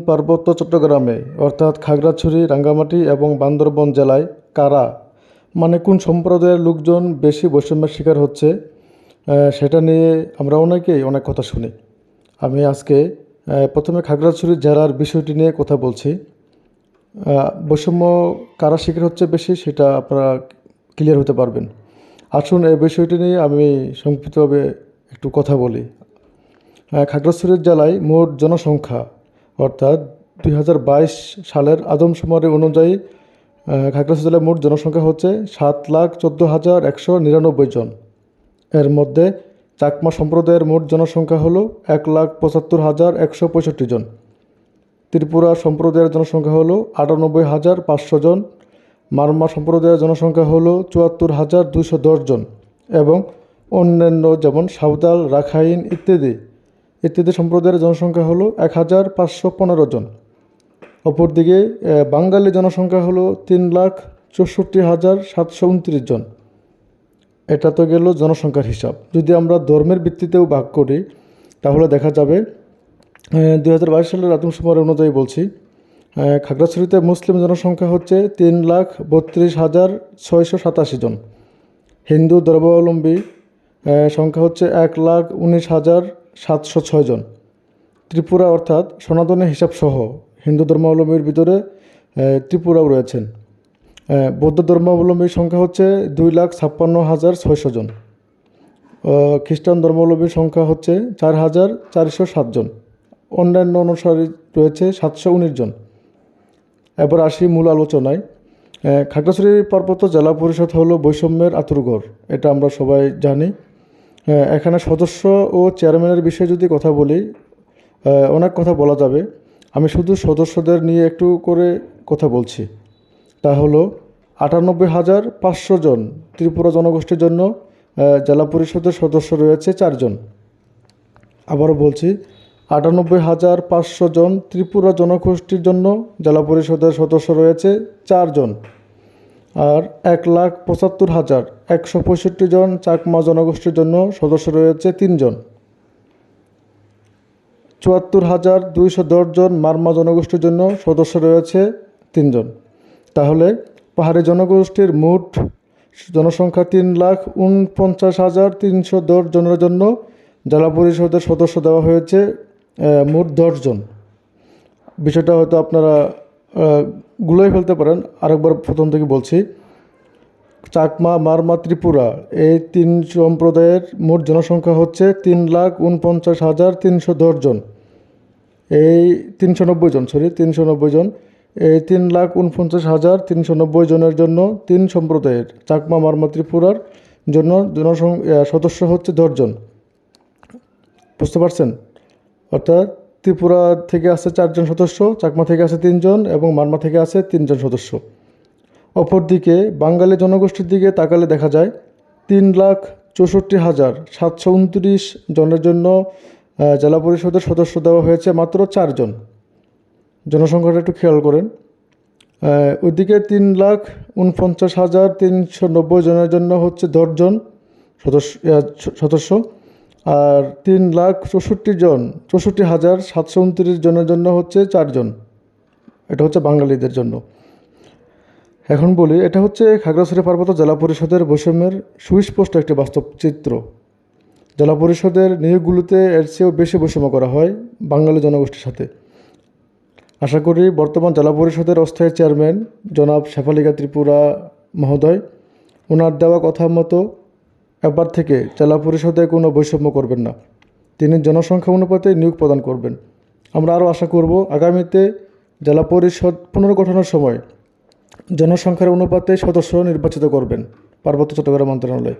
পার্বত্য চট্টগ্রামে অর্থাৎ খাগড়াছড়ি, রাঙ্গামাটি এবং বান্দরবান জেলায় কারা মানে কোন সম্প্রদায়ের লোকজন বেশি বৈষম্যের শিকার হচ্ছে, সেটা নিয়ে আমরা অনেকেই অনেক কথা শুনি। আমি আজকে প্রথমে খাগড়াছড়ি জেলার বিষয়টি নিয়ে কথা বলছি। বৈষম্য কারা শিকার হচ্ছে বেশি সেটা আপনারা ক্লিয়ার হতে পারবেন। আসুন এই বিষয়টি নিয়ে আমি সংক্ষিপ্তভাবে একটু কথা বলি। খাগড়াছড়ি জেলায় মোট জনসংখ্যা অর্থাৎ 2022 সালের আদমশুমারি অনুযায়ী খাগড়াছড়ি জেলার মোট জনসংখ্যা হচ্ছে 7,14,199 জন। এর মধ্যে চাকমা সম্প্রদায়ের মোট জনসংখ্যা হলো 1,75,165 জন। ত্রিপুরা সম্প্রদায়ের জনসংখ্যা হলো 98,500 জন। মারমা সম্প্রদায়ের জনসংখ্যা হলো 74,210 জন এবং অন্যান্য যেমন সাঁওতাল, রাখাইন ইত্যাদি সম্প্রদায়ের জনসংখ্যা হলো 1,515 জন। অপরদিকে বাঙালি জনসংখ্যা হলো 3,64,729 জন। এটা তো গেল জনসংখ্যার হিসাব। যদি আমরা ধর্মের ভিত্তিতেও ভাগ করি তাহলে দেখা যাবে 2022 সালের আদমশুমারি অনুযায়ী বলছি, খাগড়াছড়িতে মুসলিম জনসংখ্যা হচ্ছে 3,32,687 জন। হিন্দু ধর্মাবলম্বী সংখ্যা হচ্ছে 1,19,706 জন। ত্রিপুরা অর্থাৎ সনাতনী হিসাব সহ হিন্দু ধর্মাবলম্বীর ভিতরে ত্রিপুরাও রয়েছেন। বৌদ্ধ ধর্মাবলম্বীর সংখ্যা হচ্ছে 2,56,600 জন। খ্রিস্টান ধর্মাবলম্বীর সংখ্যা হচ্ছে 4,407 জন। অন্যান্য অনুসারী রয়েছে 719 জন। এবার আসি মূল আলোচনায়। খাগড়াছড়ি পার্বত্য জেলা পরিষদ হলো বৈষম্যের আঁতুড়ঘর, এটা আমরা সবাই জানি। এখানে সদস্য ও চেয়ারম্যানের বিষয়ে যদি কথা বলি অনেক কথা বলা যাবে। আমি শুধু সদস্যদের নিয়ে একটু করে কথা বলছি। তা হলো 98,500 জন ত্রিপুরা জনগোষ্ঠীর জন্য জেলা পরিষদের সদস্য রয়েছে 4 জন। আবারও বলছি, 98,500 জন ত্রিপুরা জনগোষ্ঠীর জন্য জেলা পরিষদের সদস্য রয়েছে 4 জন। আর 1,75,165 জন চাকমা জনগোষ্ঠীর জন্য সদস্য রয়েছে 3 জন। 74,210 জন মারমা জনগোষ্ঠীর জন্য সদস্য রয়েছে 3 জন। তাহলে পাহাড়ি জনগোষ্ঠীর মোট জনসংখ্যা 3,49,310 জনের জন্য জেলা পরিষদের সদস্য দেওয়া হয়েছে মোট 10 জন। বিষয়টা হয়তো আপনারা গুলাই ফেলতে পারেন। আরেকবার প্রথম থেকে বলছি, চাকমা, মারমা, ত্রিপুরা এই 3 সম্প্রদায়ের মোট জনসংখ্যা হচ্ছে 3,49,310 জন। এই 390 জন এই 3,49,390 জনের জন্য 3 সম্প্রদায়ের চাকমা, মারমা, ত্রিপুরার জন্য সদস্য হচ্ছে 10 জন। বুঝতে পারছেন? অর্থাৎ ত্রিপুরা থেকে আছে 4 জন সদস্য, চাকমা থেকে আছে 3 জন এবং মারমা থেকে আছে 3 জন সদস্য। অপরদিকে বাঙালি জনগোষ্ঠীর দিকে তাকালে দেখা যায় 3,64,729 জনের জন্য জেলা পরিষদের সদস্য দেওয়া হয়েছে মাত্র 4 জন। জনসংখ্যাটা একটু খেয়াল করেন। ওইদিকে 3,49,390 জনের জন্য হচ্ছে 10 জন সদস্য আর 3,64,729 জনের জন্য হচ্ছে 4 জন। এটা হচ্ছে বাঙালিদের জন্য। এখন বলি, এটা হচ্ছে খাগড়াছড়ি পার্বত্য জেলা পরিষদের বৈষম্যের সুস্পষ্ট একটি বাস্তব চিত্র। জেলা পরিষদের নিয়োগগুলোতে এর চেয়েও বেশি বৈষম্য করা হয় বাঙালি জনগোষ্ঠীর সাথে। আশা করি বর্তমান জেলা পরিষদের অস্থায়ী চেয়ারম্যান জনাব শেফালিকা ত্রিপুরা মহোদয় ওনার দেওয়া কথা মতো এবার থেকে জেলা পরিষদে কোনো বৈষম্য করবেন না। তিনি জনসংখ্যা অনুপাতে নিয়োগ প্রদান করবেন। আমরা আরও আশা করব আগামীতে জেলা পরিষদ পুনর্গঠনের সময় জনসংখ্যার অনুপাতে সদস্য নির্বাচিত করবেন পার্বত্য চট্টগ্রাম মন্ত্রণালয়।